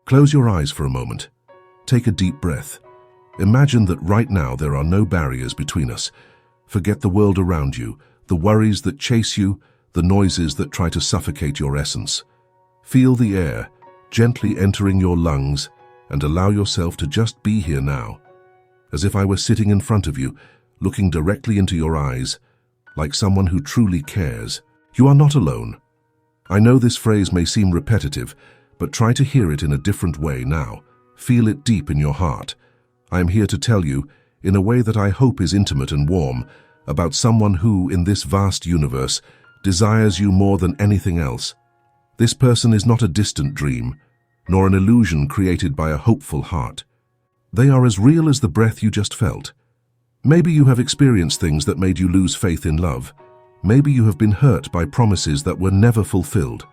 Close your eyes for a moment. Take a deep breath. Imagine that right now there are no barriers between us. Forget the world around you, the worries that chase you, the noises that try to suffocate your essence. Feel the air gently entering your lungs and allow yourself to just be here now, as if I were sitting in front of you, looking directly into your eyes, like someone who truly cares. You are not alone. I know this phrase may seem repetitive, but try to hear it in a different way now. Feel it deep in your heart. I am here to tell you, in a way that I hope is intimate and warm, about someone who, in this vast universe, desires you more than anything else. This person is not a distant dream, nor an illusion created by a hopeful heart. They are as real as the breath you just felt. Maybe you have experienced things that made you lose faith in love. Maybe you have been hurt by promises that were never fulfilled.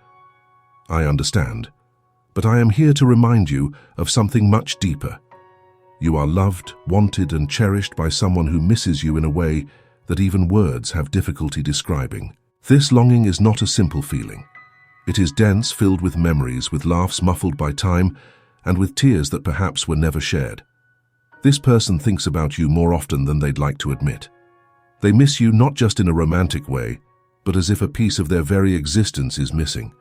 I understand, but I am here to remind you of something much deeper. You are loved, wanted, and cherished by someone who misses you in a way that even words have difficulty describing. This longing is not a simple feeling. It is dense, filled with memories, with laughs muffled by time, and with tears that perhaps were never shared. This person thinks about you more often than they'd like to admit. They miss you not just in a romantic way, but as if a piece of their very existence is missing.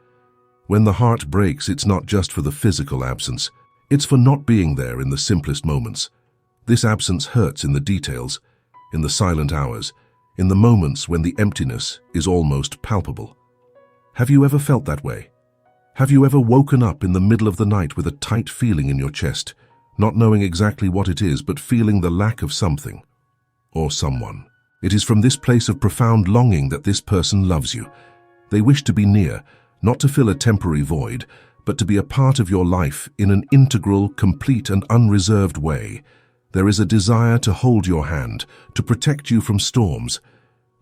When the heart breaks, it's not just for the physical absence. It's for not being there in the simplest moments. This absence hurts in the details, in the silent hours, in the moments when the emptiness is almost palpable. Have you ever felt that way? Have you ever woken up in the middle of the night with a tight feeling in your chest, not knowing exactly what it is, but feeling the lack of something or someone? It is from this place of profound longing that this person loves you. They wish to be near, not to fill a temporary void, but to be a part of your life in an integral, complete, and unreserved way. There is a desire to hold your hand, to protect you from storms,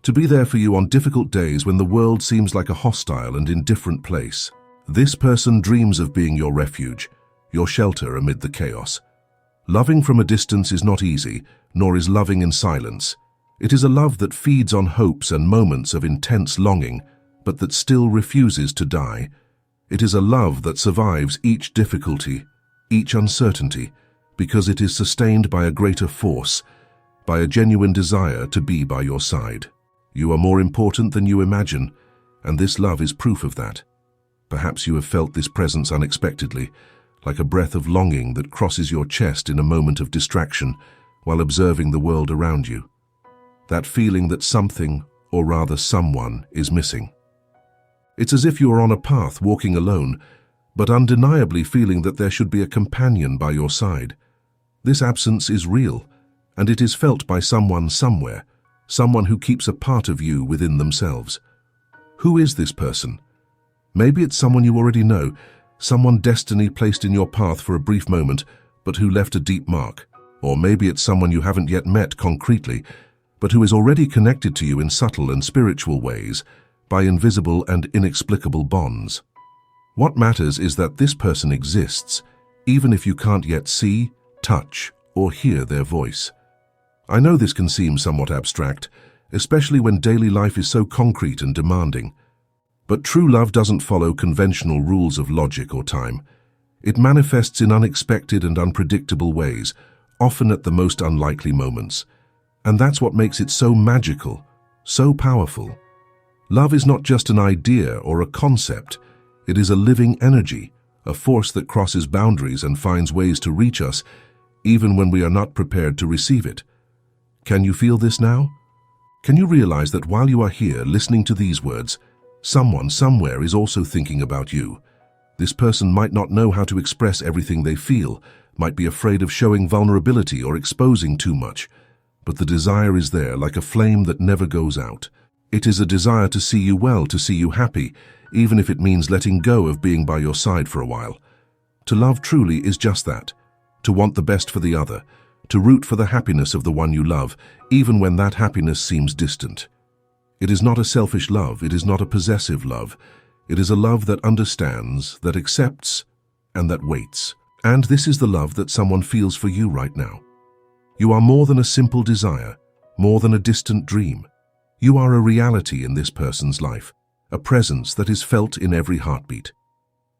to be there for you on difficult days when the world seems like a hostile and indifferent place. This person dreams of being your refuge, your shelter amid the chaos. Loving from a distance is not easy, nor is loving in silence. It is a love that feeds on hopes and moments of intense longing, but that still refuses to die. It is a love that survives each difficulty, each uncertainty, because it is sustained by a greater force, by a genuine desire to be by your side. You are more important than you imagine, and this love is proof of that. Perhaps you have felt this presence unexpectedly, like a breath of longing that crosses your chest in a moment of distraction while observing the world around you. That feeling that something, or rather someone, is missing. It's as if you are on a path walking alone, but undeniably feeling that there should be a companion by your side. This absence is real, and it is felt by someone somewhere, someone who keeps a part of you within themselves. Who is this person? Maybe it's someone you already know, someone destiny placed in your path for a brief moment, but who left a deep mark. Or maybe it's someone you haven't yet met concretely, but who is already connected to you in subtle and spiritual ways, by invisible and inexplicable bonds. What matters is that this person exists, even if you can't yet see, touch, or hear their voice. I know this can seem somewhat abstract, especially when daily life is so concrete and demanding. But true love doesn't follow conventional rules of logic or time. It manifests in unexpected and unpredictable ways, often at the most unlikely moments. And that's what makes it so magical, so powerful. Love is not just an idea or a concept. It is a living energy, a force that crosses boundaries and finds ways to reach us, even when we are not prepared to receive it. Can you feel this now? Can you realize that while you are here listening to these words, someone somewhere is also thinking about you? This person might not know how to express everything they feel, might be afraid of showing vulnerability or exposing too much, but the desire is there like a flame that never goes out. It is a desire to see you well, to see you happy, even if it means letting go of being by your side for a while. To love truly is just that, to want the best for the other, to root for the happiness of the one you love, even when that happiness seems distant. It is not a selfish love, it is not a possessive love. It is a love that understands, that accepts, and that waits. And this is the love that someone feels for you right now. You are more than a simple desire, more than a distant dream. You are a reality in this person's life, a presence that is felt in every heartbeat.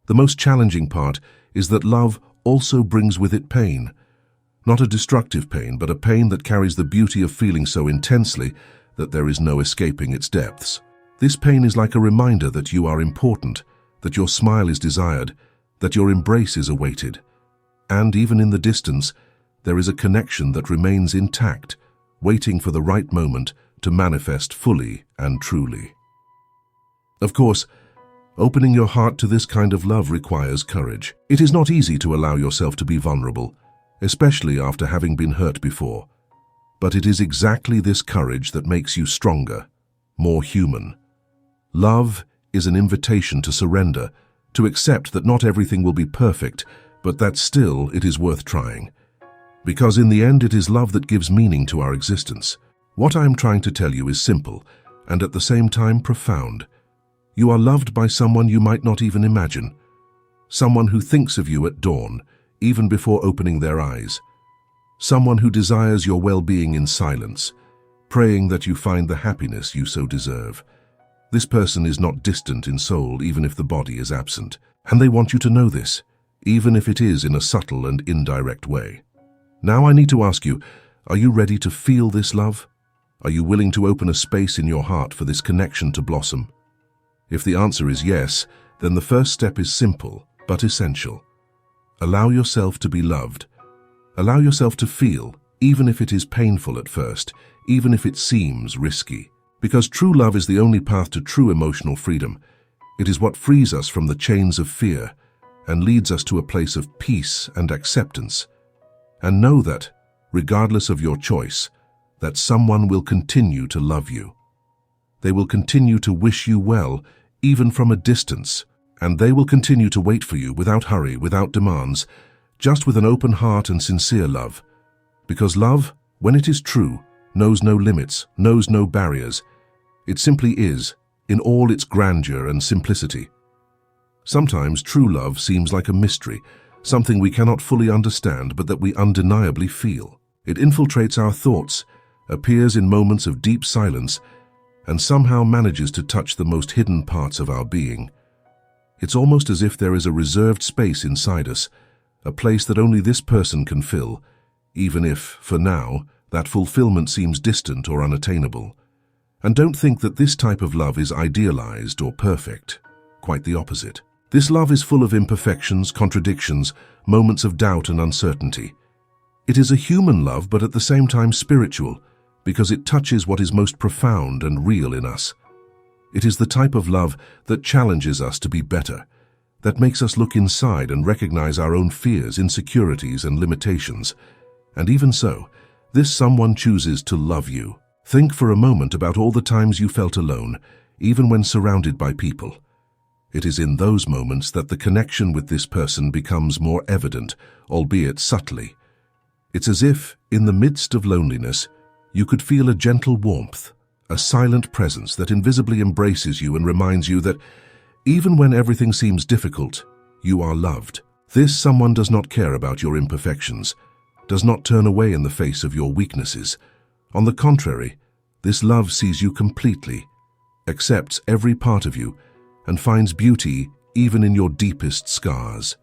The most challenging part is that love also brings with it pain. Not a destructive pain, but a pain that carries the beauty of feeling so intensely that there is no escaping its depths. This pain is like a reminder that you are important, that your smile is desired, that your embrace is awaited. And even in the distance, there is a connection that remains intact, waiting for the right moment to manifest fully and truly. Of course, opening your heart to this kind of love requires courage. It is not easy to allow yourself to be vulnerable, especially after having been hurt before. But it is exactly this courage that makes you stronger, more human. Love is an invitation to surrender, to accept that not everything will be perfect, but that still it is worth trying. Because in the end, it is love that gives meaning to our existence. What I am trying to tell you is simple, and at the same time profound. You are loved by someone you might not even imagine. Someone who thinks of you at dawn, even before opening their eyes. Someone who desires your well-being in silence, praying that you find the happiness you so deserve. This person is not distant in soul, even if the body is absent. And they want you to know this, even if it is in a subtle and indirect way. Now I need to ask you, are you ready to feel this love? Are you willing to open a space in your heart for this connection to blossom? If the answer is yes, then the first step is simple, but essential. Allow yourself to be loved. Allow yourself to feel, even if it is painful at first, even if it seems risky. Because true love is the only path to true emotional freedom. It is what frees us from the chains of fear and leads us to a place of peace and acceptance. And know that, regardless of your choice, that someone will continue to love you. They will continue to wish you well, even from a distance, and they will continue to wait for you without hurry, without demands, just with an open heart and sincere love. Because love, when it is true, knows no limits, knows no barriers. It simply is, in all its grandeur and simplicity. Sometimes true love seems like a mystery, something we cannot fully understand but that we undeniably feel. It infiltrates our thoughts, appears in moments of deep silence, and somehow manages to touch the most hidden parts of our being. It's almost as if there is a reserved space inside us, a place that only this person can fill, even if, for now, that fulfillment seems distant or unattainable. And don't think that this type of love is idealized or perfect. Quite the opposite. This love is full of imperfections, contradictions, moments of doubt and uncertainty. It is a human love, but at the same time spiritual, because it touches what is most profound and real in us. It is the type of love that challenges us to be better, that makes us look inside and recognize our own fears, insecurities, and limitations. And even so, this someone chooses to love you. Think for a moment about all the times you felt alone, even when surrounded by people. It is in those moments that the connection with this person becomes more evident, albeit subtly. It's as if, in the midst of loneliness, you could feel a gentle warmth, a silent presence that invisibly embraces you and reminds you that, even when everything seems difficult, you are loved. This someone does not care about your imperfections, does not turn away in the face of your weaknesses. On the contrary, this love sees you completely, accepts every part of you, and finds beauty even in your deepest scars.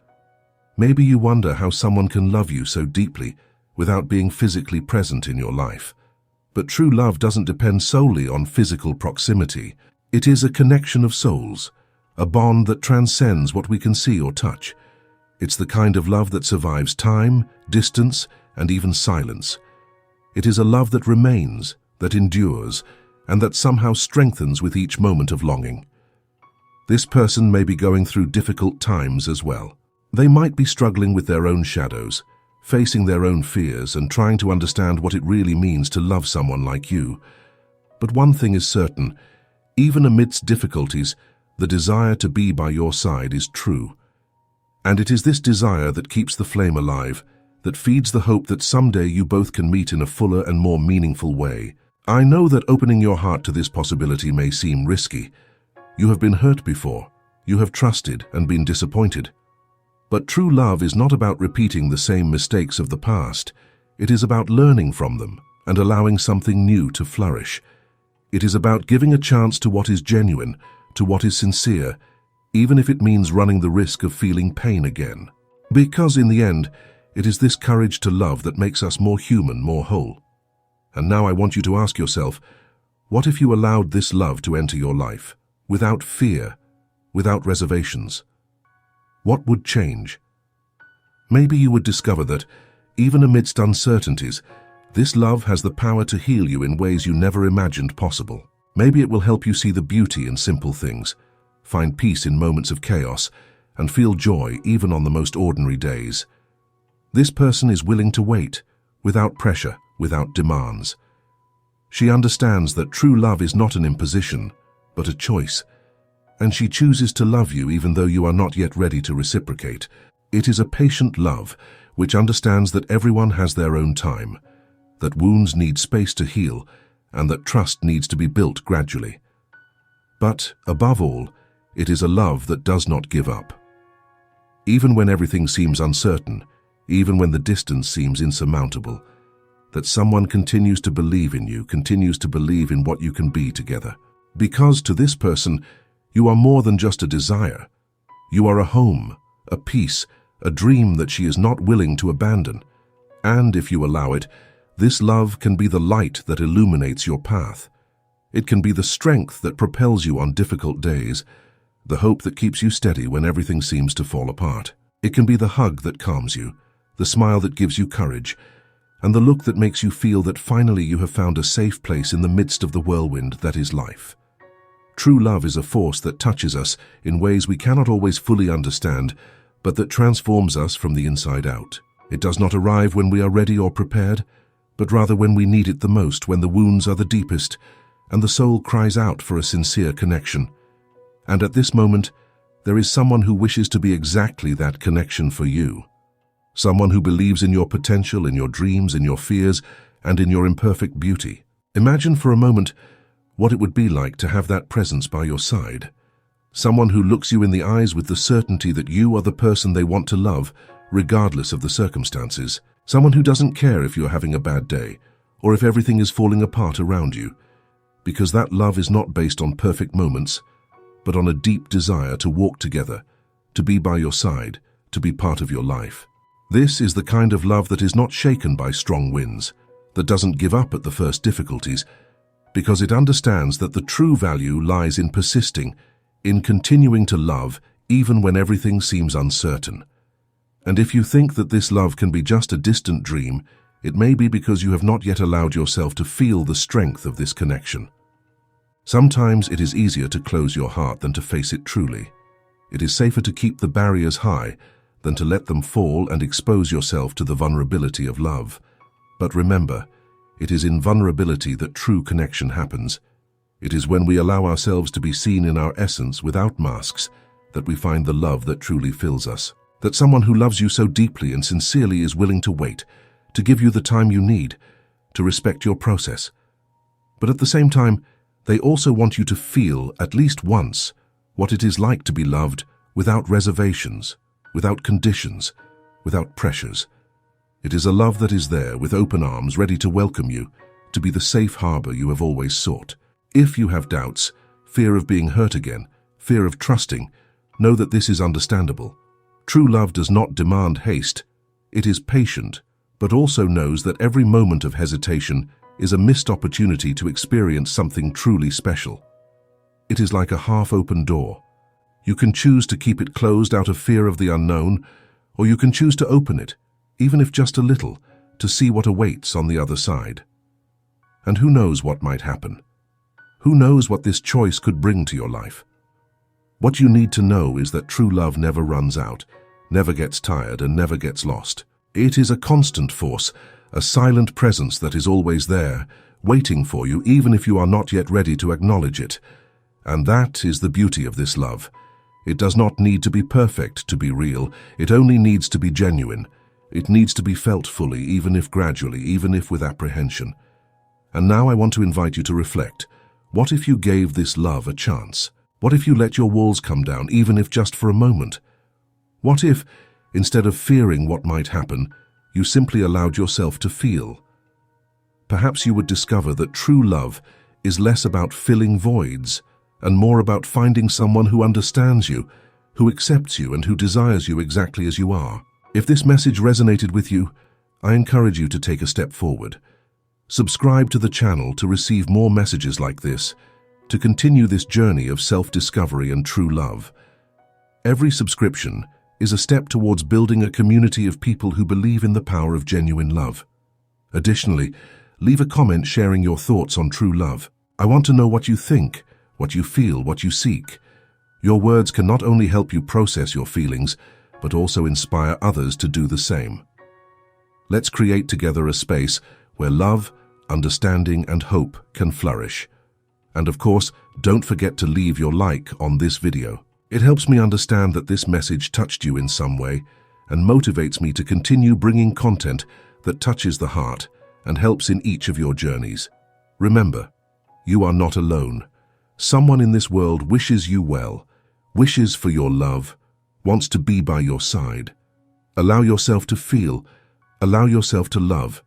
Maybe you wonder how someone can love you so deeply without being physically present in your life. But true love doesn't depend solely on physical proximity. It is a connection of souls, a bond that transcends what we can see or touch. It's the kind of love that survives time, distance, and even silence. It is a love that remains, that endures, and that somehow strengthens with each moment of longing. This person may be going through difficult times as well. They might be struggling with their own shadows, facing their own fears and trying to understand what it really means to love someone like you. But one thing is certain, even amidst difficulties, the desire to be by your side is true. And it is this desire that keeps the flame alive, that feeds the hope that someday you both can meet in a fuller and more meaningful way. I know that opening your heart to this possibility may seem risky. You have been hurt before. You have trusted and been disappointed. But true love is not about repeating the same mistakes of the past. It is about learning from them and allowing something new to flourish. It is about giving a chance to what is genuine, to what is sincere, even if it means running the risk of feeling pain again. Because in the end, it is this courage to love that makes us more human, more whole. And now I want you to ask yourself, what if you allowed this love to enter your life, without fear, without reservations? What would change? Maybe you would discover that, even amidst uncertainties, this love has the power to heal you in ways you never imagined possible. Maybe it will help you see the beauty in simple things, find peace in moments of chaos, and feel joy even on the most ordinary days. This person is willing to wait, without pressure, without demands. She understands that true love is not an imposition, but a choice, and she chooses to love you even though you are not yet ready to reciprocate. It is a patient love which understands that everyone has their own time, that wounds need space to heal, and that trust needs to be built gradually. But, above all, it is a love that does not give up. Even when everything seems uncertain, even when the distance seems insurmountable, that someone continues to believe in you, continues to believe in what you can be together. Because to this person, you are more than just a desire. You are a home, a peace, a dream that she is not willing to abandon. And if you allow it, this love can be the light that illuminates your path. It can be the strength that propels you on difficult days, the hope that keeps you steady when everything seems to fall apart. It can be the hug that calms you, the smile that gives you courage, and the look that makes you feel that finally you have found a safe place in the midst of the whirlwind that is life. True love is a force that touches us in ways we cannot always fully understand, but that transforms us from the inside out. It does not arrive when we are ready or prepared, but rather when we need it the most, when the wounds are the deepest, and the soul cries out for a sincere connection. And at this moment, there is someone who wishes to be exactly that connection for you. Someone who believes in your potential, in your dreams, in your fears, and in your imperfect beauty. Imagine for a moment what it would be like to have that presence by your side. Someone who looks you in the eyes with the certainty that you are the person they want to love, regardless of the circumstances. Someone who doesn't care if you're having a bad day, or if everything is falling apart around you. Because that love is not based on perfect moments, but on a deep desire to walk together, to be by your side, to be part of your life. This is the kind of love that is not shaken by strong winds, that doesn't give up at the first difficulties, because it understands that the true value lies in persisting, in continuing to love even when everything seems uncertain. And if you think that this love can be just a distant dream, it may be because you have not yet allowed yourself to feel the strength of this connection. Sometimes it is easier to close your heart than to face it truly. It is safer to keep the barriers high than to let them fall and expose yourself to the vulnerability of love. But remember, it is in vulnerability that true connection happens. It is when we allow ourselves to be seen in our essence without masks that we find the love that truly fills us. That someone who loves you so deeply and sincerely is willing to wait, to give you the time you need, to respect your process. But at the same time, they also want you to feel, at least once, what it is like to be loved without reservations, without conditions, without pressures. It is a love that is there with open arms, ready to welcome you, to be the safe harbor you have always sought. If you have doubts, fear of being hurt again, fear of trusting, know that this is understandable. True love does not demand haste. It is patient, but also knows that every moment of hesitation is a missed opportunity to experience something truly special. It is like a half-open door. You can choose to keep it closed out of fear of the unknown, or you can choose to open it, even if just a little, to see what awaits on the other side. And who knows what might happen? Who knows what this choice could bring to your life? What you need to know is that true love never runs out, never gets tired, and never gets lost. It is a constant force, a silent presence that is always there, waiting for you even if you are not yet ready to acknowledge it. And that is the beauty of this love. It does not need to be perfect to be real. It only needs to be genuine. It needs to be felt fully, even if gradually, even if with apprehension. And now I want to invite you to reflect. What if you gave this love a chance? What if you let your walls come down, even if just for a moment? What if, instead of fearing what might happen, you simply allowed yourself to feel? Perhaps you would discover that true love is less about filling voids and more about finding someone who understands you, who accepts you, and who desires you exactly as you are. If this message resonated with you, I encourage you to take a step forward. Subscribe to the channel to receive more messages like this, to continue this journey of self-discovery and true love. Every subscription is a step towards building a community of people who believe in the power of genuine love. Additionally, leave a comment sharing your thoughts on true love. I want to know what you think, what you feel, what you seek. Your words can not only help you process your feelings, but also inspire others to do the same. Let's create together a space where love, understanding, and hope can flourish. And of course, don't forget to leave your like on this video. It helps me understand that this message touched you in some way and motivates me to continue bringing content that touches the heart and helps in each of your journeys. Remember, you are not alone. Someone in this world wishes you well, wishes for your love, wants to be by your side. Allow yourself to feel, allow yourself to love,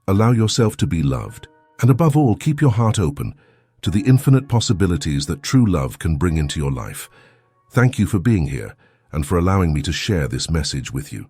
allow yourself to be loved. And above all, keep your heart open to the infinite possibilities that true love can bring into your life. Thank you for being here and for allowing me to share this message with you.